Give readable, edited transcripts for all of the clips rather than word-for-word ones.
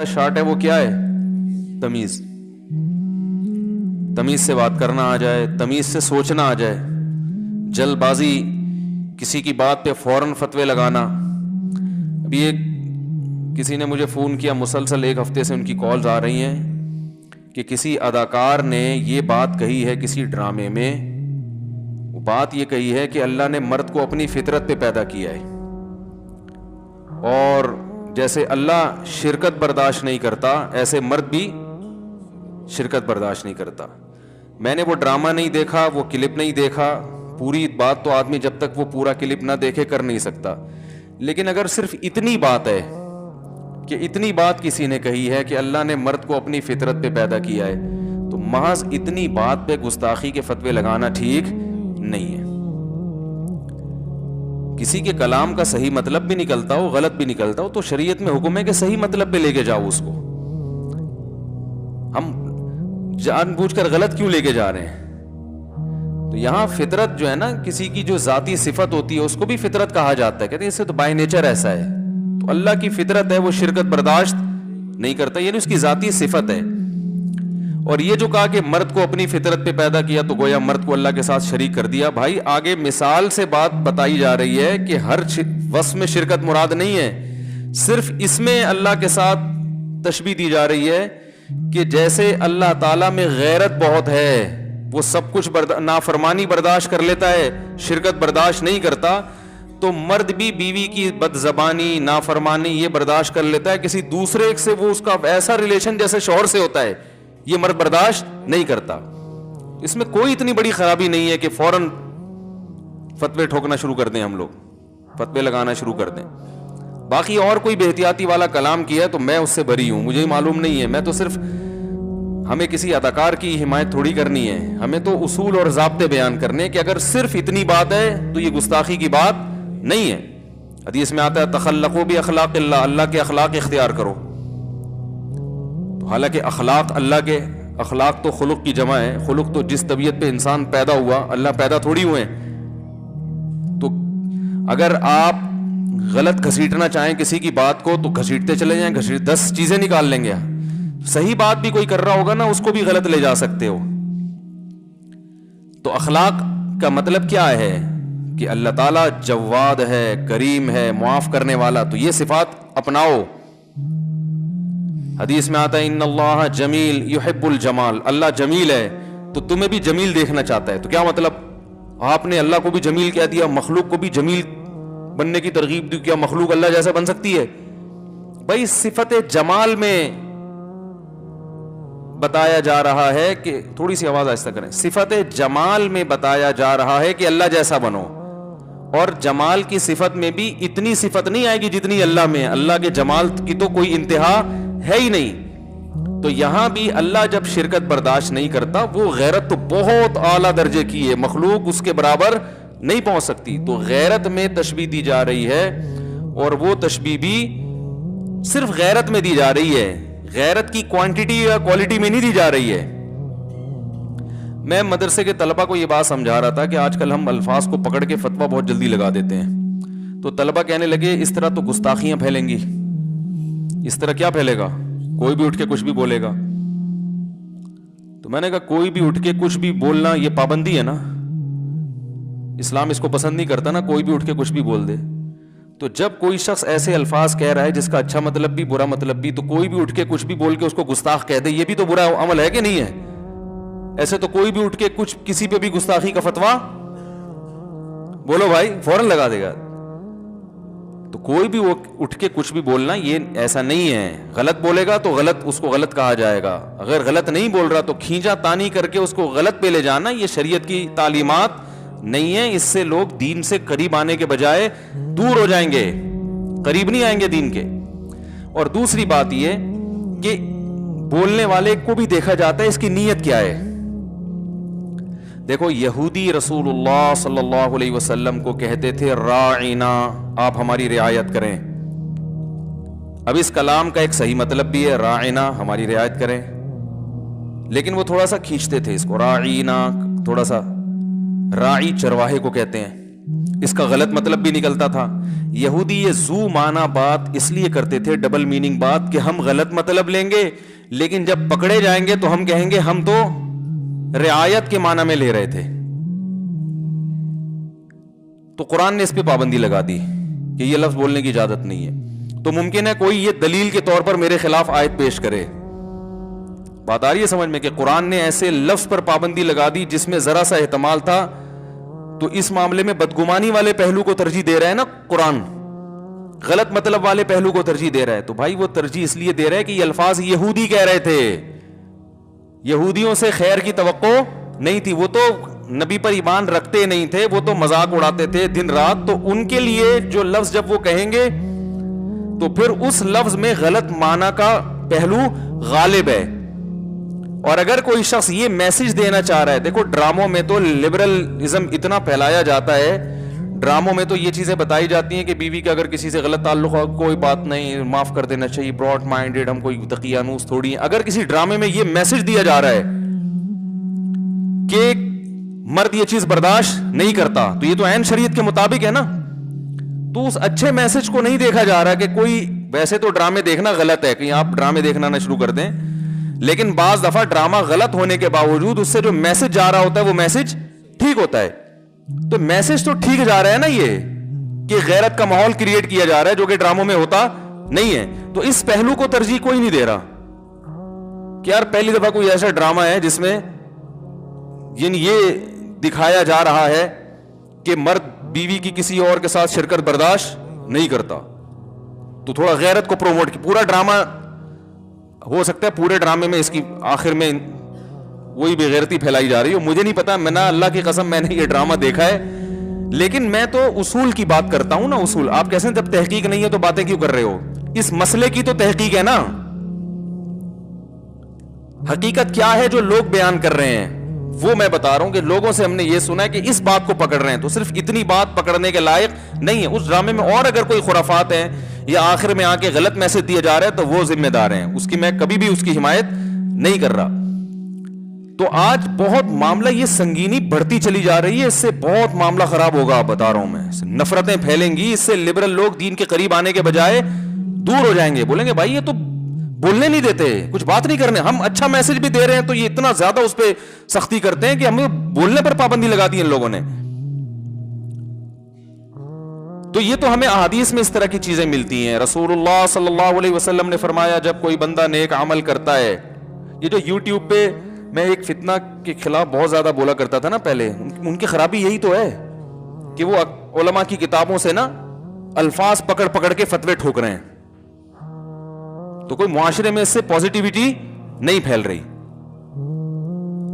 Short ہے وہ کیا ہے؟ تمیز. تمیز سے بات کرنا آ جائے, تمیز سے سوچنا آ جائے, جلد بازی کسی کی بات پہ فوراً فتوے لگانا. ابھی ایک کسی نے مجھے فون کیا, مسلسل ایک ہفتے سے ان کی کالز آ رہی ہیں کہ کسی اداکار نے یہ بات کہی ہے کسی ڈرامے میں, وہ بات یہ کہی ہے کہ اللہ نے مرد کو اپنی فطرت پہ پیدا کیا ہے, اور جیسے اللہ شرکت برداشت نہیں کرتا ایسے مرد بھی شرکت برداشت نہیں کرتا. میں نے وہ ڈرامہ نہیں دیکھا, وہ کلپ نہیں دیکھا, پوری بات تو آدمی جب تک وہ پورا کلپ نہ دیکھے کر نہیں سکتا, لیکن اگر صرف اتنی بات ہے کہ اتنی بات کسی نے کہی ہے کہ اللہ نے مرد کو اپنی فطرت پہ پیدا کیا ہے, تو محض اتنی بات پہ گستاخی کے فتوے لگانا ٹھیک نہیں ہے. کسی کے کلام کا صحیح مطلب بھی نکلتا ہو, غلط بھی نکلتا ہو, تو شریعت میں حکم ہے کہ صحیح مطلب پہ لے کے جاؤ اس کو. ہم جان بوجھ کر غلط کیوں لے کے جا رہے ہیں؟ تو یہاں فطرت جو ہے نا, کسی کی جو ذاتی صفت ہوتی ہے اس کو بھی فطرت کہا جاتا ہے. کہتے ہیں اس سے تو بائی نیچر ایسا ہے, تو اللہ کی فطرت ہے وہ شرکت برداشت نہیں کرتا, یعنی اس کی ذاتی صفت ہے. اور یہ جو کہا کہ مرد کو اپنی فطرت پہ پیدا کیا تو گویا مرد کو اللہ کے ساتھ شریک کر دیا. بھائی آگے مثال سے بات بتائی جا رہی ہے کہ ہر وصف میں شرکت مراد نہیں ہے, صرف اس میں اللہ کے ساتھ تشبیہ دی جا رہی ہے کہ جیسے اللہ تعالیٰ میں غیرت بہت ہے, وہ سب کچھ نافرمانی برداشت کر لیتا ہے, شرکت برداشت نہیں کرتا, تو مرد بھی بیوی کی بد زبانی نافرمانی یہ برداشت کر لیتا ہے. کسی دوسرے سے وہ اس کا ایسا ریلیشن جیسے شوہر سے ہوتا ہے, یہ مرد برداشت نہیں کرتا. اس میں کوئی اتنی بڑی خرابی نہیں ہے کہ فوراً فتوے ٹھوکنا شروع کر دیں, ہم لوگ فتوے لگانا شروع کر دیں. باقی اور کوئی بے احتیاطی والا کلام کیا ہے تو میں اس سے بری ہوں, مجھے معلوم نہیں ہے. میں تو صرف, ہمیں کسی اداکار کی حمایت تھوڑی کرنی ہے, ہمیں تو اصول اور ضابطے بیان کرنے کہ اگر صرف اتنی بات ہے تو یہ گستاخی کی بات نہیں ہے. حدیث میں آتا ہے تخلقوا باخلاق اللہ, اللہ کے اخلاق اختیار کرو. تو حالانکہ اخلاق, اللہ کے اخلاق تو خلق کی جمع ہے. خلق تو جس طبیعت پہ انسان پیدا ہوا, اللہ پیدا تھوڑی ہوئے. تو اگر آپ غلط گھسیٹنا چاہیں کسی کی بات کو تو گھسیٹتے چلے جائیں, 10 چیزیں نکال لیں گے. صحیح بات بھی کوئی کر رہا ہوگا نا, اس کو بھی غلط لے جا سکتے ہو. تو اخلاق کا مطلب کیا ہے کہ اللہ تعالیٰ جواد ہے, کریم ہے, معاف کرنے والا, تو یہ صفات اپناؤ. حدیث میں آتا ہے ان اللہ جمیل یحب الجمال, اللہ جمیل ہے تو تمہیں بھی جمیل دیکھنا چاہتا ہے. تو کیا مطلب, آپ نے اللہ کو بھی جمیل کہہ دیا, مخلوق کو بھی جمیل بننے کی ترغیب دی. کیا مخلوق اللہ جیسا بن سکتی ہے؟ بھائی صفت جمال میں بتایا جا رہا ہے کہ, تھوڑی سی آواز آہستہ کریں, صفت جمال میں بتایا جا رہا ہے کہ اللہ جیسا بنو, اور جمال کی صفت میں بھی اتنی صفت نہیں آئے گی جتنی اللہ میں. اللہ کے جمال کی تو کوئی انتہا ہے ہی نہیں. تو یہاں بھی اللہ جب شرکت برداشت نہیں کرتا, وہ غیرت تو بہت اعلیٰ درجے کی ہے, مخلوق اس کے برابر نہیں پہنچ سکتی. تو غیرت میں تشبیہ دی جا رہی ہے, اور وہ تشبیہ بھی صرف غیرت میں دی جا رہی ہے, غیرت کی کوانٹٹی یا کوالٹی میں نہیں دی جا رہی ہے. میں مدرسے کے طلبہ کو یہ بات سمجھا رہا تھا کہ آج کل ہم الفاظ کو پکڑ کے فتویٰ بہت جلدی لگا دیتے ہیں. تو طلبہ کہنے لگے اس طرح تو گستاخیاں پھیلیں گی. اس طرح کیا پھیلے گا؟ کوئی بھی اٹھ کے کچھ بھی بولے گا. تو میں نے کہا کوئی بھی اٹھ کے کچھ بھی بولنا یہ پابندی ہے نا, اسلام اس کو پسند نہیں کرتا نا, کوئی بھی اٹھ کے کچھ بھی بول دے. تو جب کوئی شخص ایسے الفاظ کہہ رہا ہے جس کا اچھا مطلب بھی برا مطلب بھی, تو کوئی بھی اٹھ کے کچھ بھی بول کے اس کو گستاخ کہہ دے, یہ بھی تو برا عمل ہے کہ نہیں ہے؟ ایسے تو کوئی بھی اٹھ کے کچھ کسی پہ بھی گستاخی کا فتویٰ بولو بھائی فوراً لگا دے گا. تو کوئی بھی اٹھ کے کچھ بھی بولنا یہ ایسا نہیں ہے. غلط بولے گا تو غلط, اس کو غلط کہا جائے گا. اگر غلط نہیں بول رہا تو کھینچا تانی کر کے اس کو غلط پہ لے جانا یہ شریعت کی تعلیمات نہیں ہے. اس سے لوگ دین سے قریب آنے کے بجائے دور ہو جائیں گے, قریب نہیں آئیں گے دین کے. اور دوسری بات یہ کہ بولنے والے کو بھی دیکھا جاتا ہے اس کی نیت کیا ہے. دیکھو یہودی رسول اللہ صلی اللہ علیہ وسلم کو کہتے تھے راعینا, آپ ہماری رعایت کریں. اب اس کلام کا ایک صحیح مطلب بھی ہے راعینا, ہماری رعایت کریں, لیکن وہ تھوڑا سا کھینچتے تھے اس کو, راعینا تھوڑا سا, راعی چرواہے کو کہتے ہیں. اس کا غلط مطلب بھی نکلتا تھا. یہودی یہ زو معنی بات اس لیے کرتے تھے, ڈبل میننگ بات, کہ ہم غلط مطلب لیں گے لیکن جب پکڑے جائیں گے تو ہم کہیں گے ہم تو رعایت کے معنی میں لے رہے تھے. تو قرآن نے اس پہ پابندی لگا دی کہ یہ لفظ بولنے کی اجازت نہیں ہے. تو ممکن ہے کوئی یہ دلیل کے طور پر میرے خلاف آیت پیش کرے. بات آ رہی ہے سمجھ میں کہ قرآن نے ایسے لفظ پر پابندی لگا دی جس میں ذرا سا احتمال تھا. تو اس معاملے میں بدگمانی والے پہلو کو ترجیح دے رہا ہے نا قرآن, غلط مطلب والے پہلو کو ترجیح دے رہا ہے. تو بھائی وہ ترجیح اس لیے دے رہا ہے کہ یہ الفاظ یہودی کہہ رہے تھے, یہودیوں سے خیر کی توقع نہیں تھی, وہ تو نبی پر ایمان رکھتے نہیں تھے, وہ تو مذاق اڑاتے تھے دن رات. تو ان کے لیے جو لفظ جب وہ کہیں گے تو پھر اس لفظ میں غلط معنی کا پہلو غالب ہے. اور اگر کوئی شخص یہ میسج دینا چاہ رہا ہے, دیکھو ڈراموں میں تو لبرلزم اتنا پھیلایا جاتا ہے, ڈراموں میں تو یہ چیزیں بتائی جاتی ہیں کہ بیوی کا اگر کسی سے غلط تعلق ہو کوئی بات نہیں, معاف کر دینا چاہیے, براڈ مائنڈیڈ, ہم کوئی دقیانوس تھوڑی ہیں. اگر کسی ڈرامے میں یہ میسج دیا جا رہا ہے کہ مرد یہ چیز برداشت نہیں کرتا, تو یہ تو عین شریعت کے مطابق ہے نا. تو اس اچھے میسج کو نہیں دیکھا جا رہا کہ کوئی, ویسے تو ڈرامے دیکھنا غلط ہے, کہیں آپ ڈرامے دیکھنا نہ شروع کر دیں, لیکن بعض دفعہ ڈرامہ غلط ہونے کے باوجود اس سے جو میسج جا رہا ہوتا ہے وہ میسج ٹھیک ہوتا ہے. تو میسج تو ٹھیک جا رہا ہے نا, یہ کہ غیرت کا ماحول کریٹ کیا جا رہا ہے جو کہ ڈراموں میں ہوتا نہیں ہے. تو اس پہلو کو ترجیح کوئی نہیں دے رہا کہ یار پہلی دفعہ کوئی ایسا ڈرامہ ہے جس میں یعنی یہ دکھایا جا رہا ہے کہ مرد بیوی کی کسی اور کے ساتھ شرکت برداشت نہیں کرتا, تو تھوڑا غیرت کو پروموٹ کی. پورا ڈرامہ ہو سکتا ہے پورے ڈرامے میں اس کی آخر میں وہی بے غیرتی پھیلائی جا رہی ہو, مجھے نہیں پتا, میں نا اللہ کی قسم میں نے یہ ڈرامہ دیکھا ہے, لیکن میں تو اصول کی بات کرتا ہوں نا. اصول آپ کیسے, جب تحقیق نہیں ہے تو باتیں کیوں کر رہے ہو؟ اس مسئلے کی تو تحقیق ہے نا, حقیقت کیا ہے جو لوگ بیان کر رہے ہیں وہ میں بتا رہا ہوں کہ لوگوں سے ہم نے یہ سنا ہے کہ اس بات کو پکڑ رہے ہیں, تو صرف اتنی بات پکڑنے کے لائق نہیں ہے. اس ڈرامے میں اور اگر کوئی خرافات ہیں یا آخر میں آ کے غلط میسج دیا جا رہا ہے تو وہ ذمہ دار ہیں, اس کی میں کبھی بھی اس کی حمایت نہیں کر رہا. تو آج بہت معاملہ یہ سنگینی بڑھتی چلی جا رہی ہے, اس سے بہت معاملہ خراب ہوگا, بتا رہا ہوں میں. نفرتیں پھیلیں گی, اس سے لبرل لوگ دین کے قریب آنے کے بجائے دور ہو جائیں گے, بولیں گے بھائی یہ تو بولنے نہیں دیتے, کچھ بات نہیں کرنے, ہم اچھا میسج بھی دے رہے ہیں تو یہ اتنا زیادہ اس پہ سختی کرتے ہیں کہ ہمیں بولنے پر پابندی لگا دی ان لوگوں نے. تو یہ تو ہمیں احادیث میں اس طرح کی چیزیں ملتی ہیں. رسول اللہ صلی اللہ علیہ وسلم نے فرمایا جب کوئی بندہ نیک عمل کرتا ہے, یہ جو یوٹیوب پہ میں ایک فتنہ کے خلاف بہت زیادہ بولا کرتا تھا نا پہلے, ان کی خرابی یہی تو ہے کہ وہ علماء کی کتابوں سے نا الفاظ پکڑ پکڑ کے فتوے ٹھوک رہے ہیں, تو کوئی معاشرے میں اس سے پازیٹیوٹی نہیں پھیل رہی.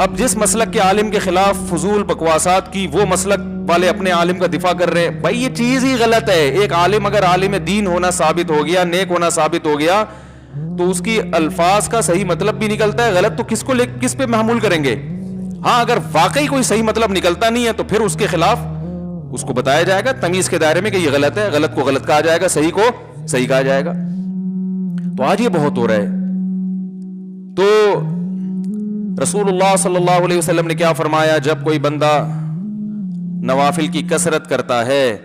اب جس مسلک کے عالم کے خلاف فضول بکواسات کی, وہ مسلک والے اپنے عالم کا دفاع کر رہے ہیں. بھائی یہ چیز ہی غلط ہے. ایک عالم اگر عالم دین ہونا ثابت ہو گیا, نیک ہونا ثابت ہو گیا, تو اس کی الفاظ کا صحیح مطلب بھی نکلتا ہے, غلط تو کس پہ محمول کریں گے؟ ہاں اگر واقعی کوئی صحیح مطلب نکلتا نہیں ہے تو پھر اس کے خلاف اس کو بتایا جائے گا تمیز کے دائرے میں کہ یہ غلط ہے, غلط کو غلط کہا جائے گا, صحیح کو صحیح کہا جائے گا. تو آج یہ بہت ہو رہا ہے. تو رسول اللہ صلی اللہ علیہ وسلم نے کیا فرمایا, جب کوئی بندہ نوافل کی کثرت کرتا ہے,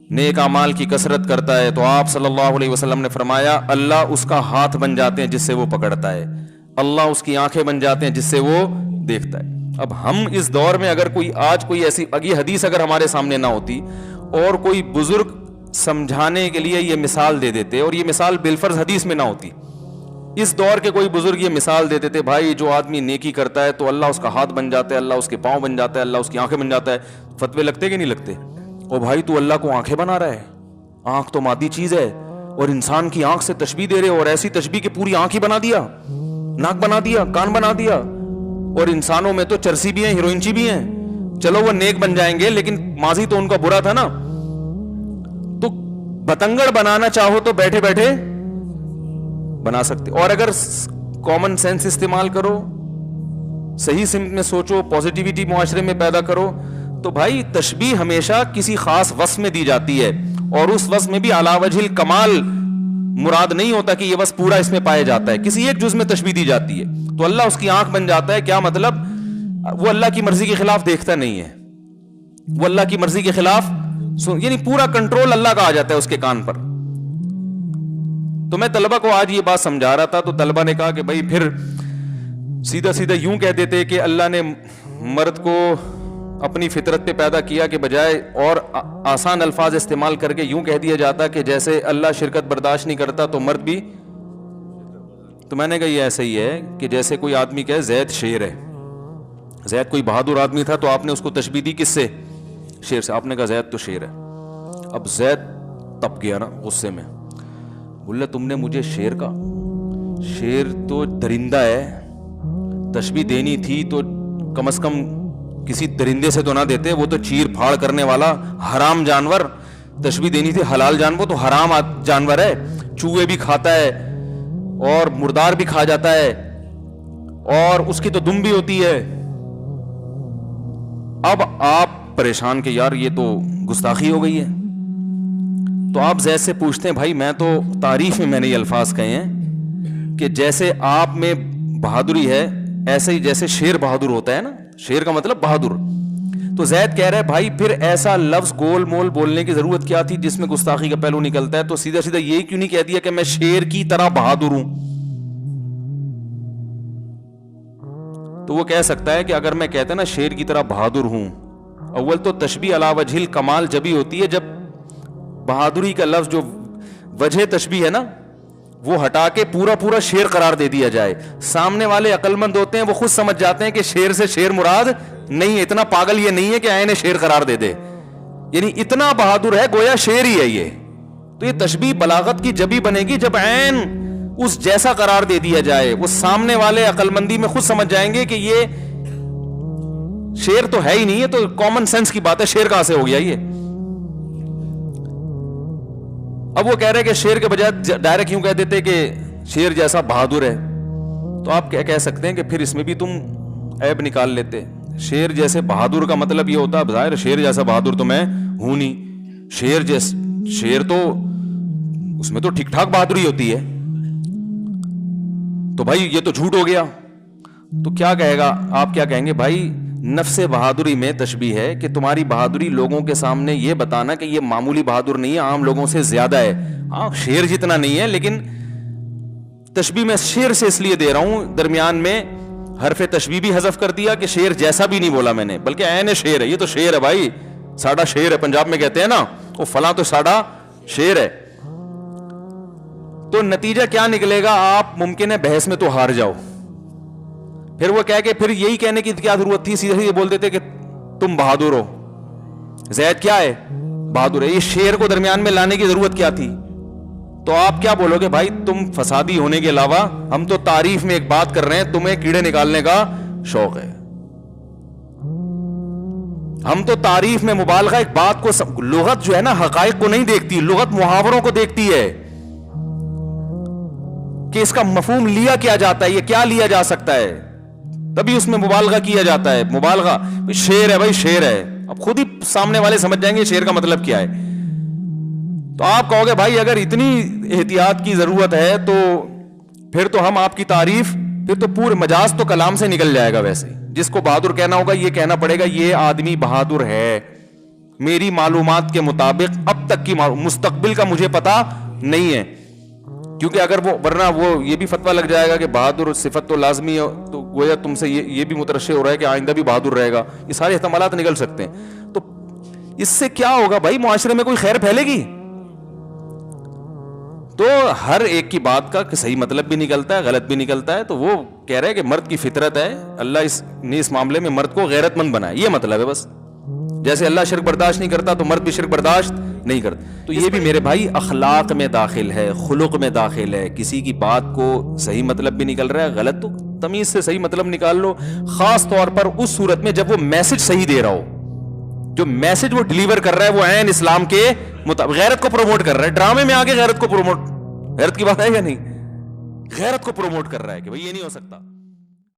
نیک اعمال کی کثرت کرتا ہے, تو آپ صلی اللہ علیہ وسلم نے فرمایا اللہ اس کا ہاتھ بن جاتے ہیں جس سے وہ پکڑتا ہے, اللہ اس کی آنکھیں بن جاتے ہیں جس سے وہ دیکھتا ہے. اب ہم اس دور میں اگر آج کوئی ایسی یہ حدیث اگر ہمارے سامنے نہ ہوتی اور کوئی بزرگ سمجھانے کے لیے یہ مثال دے دیتے, اور یہ مثال بالفرض حدیث میں نہ ہوتی, اس دور کے کوئی بزرگ یہ مثال دیتے تھے, بھائی جو آدمی نیکی کرتا ہے تو اللہ اس کا ہاتھ بن جاتا ہے, اللہ اس کے پاؤں بن جاتا ہے, اللہ اس کی آنکھیں بن جاتا ہے. فتوے لگتے کہ نہیں لگتے؟ او بھائی تو اللہ کو آنکھیں بنا رہا ہے, آنکھ تو مادی چیز ہے, اور انسان کی آنکھ سے تشبیہ دے رہے, اور ایسی تشبیہ کہ پوری آنکھ ہی بنا دیا, ناک بنا دیا, کان بنا دیا. اور انسانوں میں تو چرسی بھی ہیں, ہیروئنچی بھی ہیں, چلو وہ نیک بن جائیں گے لیکن ماضی تو ان کا برا تھا نا. تو بتنگڑ بنانا چاہو تو بیٹھے بیٹھے بنا سکتے, اور اگر کامن سینس استعمال کرو, صحیح سمت میں سوچو, پازیٹیوٹی معاشرے میں پیدا کرو, تو بھائی تشبیہ ہمیشہ کسی خاص وصف میں دی جاتی ہے, اور اس وصف میں بھی علی وجہ الکمال مراد نہیں ہوتا کہ یہ بس پورا اس میں پایا جاتا ہے, کسی ایک جز میں تشبیہ دی جاتی ہے. تو اللہ اس کی آنکھ بن جاتا ہے, کیا مطلب؟ وہ اللہ کی مرضی کے خلاف دیکھتا نہیں ہے, وہ اللہ کی مرضی کے خلاف یعنی پورا کنٹرول اللہ کا آ جاتا ہے اس کے کان پر. تو میں طلبہ کو آج یہ بات سمجھا رہا تھا, تو طلبہ نے کہا کہ بھائی پھر سیدھا سیدھا یوں کہہ دیتے کہ اللہ نے مرد کو اپنی فطرت پہ پیدا کیا کہ بجائے اور آسان الفاظ استعمال کر کے یوں کہہ دیا جاتا کہ جیسے اللہ شرکت برداشت نہیں کرتا تو مرد بھی. تو میں نے کہا یہ ایسا ہی ہے کہ جیسے کوئی آدمی کہے زید شیر ہے. زید کوئی بہادر آدمی تھا تو آپ نے اس کو تشبیہ دی کس سے؟ شیر سے. آپ نے کہا زید تو شیر ہے. اب زید تپ گیا نا غصے میں, بولے تم نے مجھے شیر کا, شیر تو درندہ ہے, تشبیہ دینی تھی تو کم از کم کسی درندے سے تو نہ دیتے, وہ تو چیر پھاڑ کرنے والا حرام جانور. تشبیہ دینی تھی حلال جانور, تو حرام جانور ہے, چوہے بھی کھاتا ہے اور مردار بھی کھا جاتا ہے اور اس کی تو دم بھی ہوتی ہے. اب آپ پریشان کہ یار یہ تو گستاخی ہو گئی ہے. تو آپ زید سے پوچھتے ہیں بھائی میں تو تعریف میں نے یہ الفاظ کہے ہیں کہ جیسے آپ میں بہادری ہے ایسے ہی جیسے شیر بہادر ہوتا ہے نا, شیر کا مطلب بہادر. تو زید کہہ رہا ہے بھائی پھر ایسا لفظ گول مول بولنے کی ضرورت کیا تھی جس میں گستاخی کا پہلو نکلتا ہے؟ تو سیدھا سیدھا یہ کیوں نہیں کہہ دیا کہ میں شیر کی طرح بہادر ہوں؟ تو وہ کہہ سکتا ہے کہ اگر میں کہتا نا شیر کی طرح بہادر ہوں, اول تو تشبیہ علی وجہ الکمال جبھی ہوتی ہے جب بہادری کا لفظ جو وجہ تشبیہ ہے نا وہ ہٹا کے پورا پورا شیر قرار دے دیا جائے. سامنے والے عقل مند ہوتے ہیں, وہ خود سمجھ جاتے ہیں کہ شیر سے شیر مراد نہیں ہے, اتنا پاگل یہ نہیں ہے کہ عین شیر قرار دے دے, یعنی اتنا بہادر ہے گویا شیر ہی ہے یہ. تو یہ تشبیہ بلاغت کی جبھی بنے گی جب عین اس جیسا قرار دے دیا جائے. وہ سامنے والے عقل مندی میں خود سمجھ جائیں گے کہ یہ شیر تو ہے ہی نہیں ہے, تو کامن سینس کی بات ہے, شیر کہاں سے ہو گیا یہ. اب وہ کہہ رہے کہ شیر کے بجائے ڈائریکٹ یوں کہہ دیتے کہ شیر جیسا بہادر ہے, تو آپ کیا کہہ سکتے ہیں کہ پھر اس میں بھی تم عیب نکال لیتے. شیر جیسے بہادر کا مطلب یہ ہوتا ہے ظاہر شیر جیسا بہادر تو میں ہوں نہیں, شیر تو اس میں تو ٹھیک ٹھاک بہادری ہوتی ہے. تو بھائی یہ تو جھوٹ ہو گیا. تو کیا کہے گا, آپ کیا کہیں گے بھائی نفس بہادری میں تشبیہ ہے کہ تمہاری بہادری لوگوں کے سامنے یہ بتانا کہ یہ معمولی بہادر نہیں ہے, عام لوگوں سے زیادہ ہے. ہاں شیر جتنا نہیں ہے, لیکن تشبیہ میں شیر سے اس لیے دے رہا ہوں درمیان میں حرف تشبیہ بھی حذف کر دیا کہ شیر جیسا بھی نہیں بولا میں نے, بلکہ عین شیر ہے. یہ تو شیر ہے بھائی, ساڑھا شیر ہے, پنجاب میں کہتے ہیں نا وہ فلاں تو ساڑھا شیر ہے. تو نتیجہ کیا نکلے گا, آپ ممکن ہے بحث میں تو ہار جاؤ. پھر وہ کہہ کے پھر یہی کہنے کی کیا ضرورت تھی, سیدھے یہ بول دیتے کہ تم بہادر ہو. زید کیا ہے, بہادر ہے. یہ شیر کو درمیان میں لانے کی ضرورت کیا تھی؟ تو آپ کیا بولو گے بھائی تم فسادی ہونے کے علاوہ ہم تو تعریف میں ایک بات کر رہے ہیں, تمہیں کیڑے نکالنے کا شوق ہے. ہم تو تعریف میں مبالغہ ایک بات کو لغت جو ہے نا حقائق کو نہیں دیکھتی, لغت محاوروں کو دیکھتی ہے کہ اس کا مفہوم لیا کیا جاتا ہے, یہ کیا لیا جا سکتا ہے, تبھی اس میں مبالغہ کیا جاتا ہے. مبالغہ شیر ہے بھائی شیر ہے, اب خود ہی سامنے والے سمجھ جائیں گے شیر کا مطلب کیا ہے. تو آپ کہو گے بھائی اگر اتنی احتیاط کی ضرورت ہے تو پھر تو ہم آپ کی تعریف, پھر تو پورے مجاز تو کلام سے نکل جائے گا. ویسے جس کو بہادر کہنا ہوگا یہ کہنا پڑے گا یہ آدمی بہادر ہے, میری معلومات کے مطابق اب تک کی مستقبل کا مجھے پتا نہیں ہے. کیونکہ اگر وہ ورنہ وہ یہ بھی فتویٰ لگ جائے گا کہ بہادر صفت تو لازمی ہے, تو گویا تم سے یہ بھی مترشح ہو رہا ہے کہ آئندہ بھی بہادر رہے گا. یہ سارے احتمالات نکل سکتے ہیں. تو اس سے کیا ہوگا بھائی, معاشرے میں کوئی خیر پھیلے گی؟ تو ہر ایک کی بات کا صحیح مطلب بھی نکلتا ہے, غلط بھی نکلتا ہے. تو وہ کہہ رہے کہ مرد کی فطرت ہے, اللہ نے اس معاملے میں مرد کو غیرت مند بنایا, یہ مطلب ہے بس. جیسے اللہ شرک برداشت نہیں کرتا تو مرد بھی شرک برداشت نہیں کرتا. تو یہ بھی میرے بھائی اخلاق میں داخل ہے, خلق میں داخل ہے. کسی کی بات کو صحیح مطلب بھی نکل رہا ہے, غلط تو تمیز سے صحیح مطلب نکال لو. خاص طور پر اس صورت میں جب وہ میسج صحیح دے رہا ہو, جو میسج وہ ڈیلیور کر رہا ہے وہ عین اسلام کے مطابق غیرت کو پروموٹ کر رہا ہے. ڈرامے میں آگے غیرت کو پروموٹ, غیرت کی بات ہے یا نہیں, غیرت کو پروموٹ کر رہا ہے کہ بھائی یہ نہیں ہو سکتا.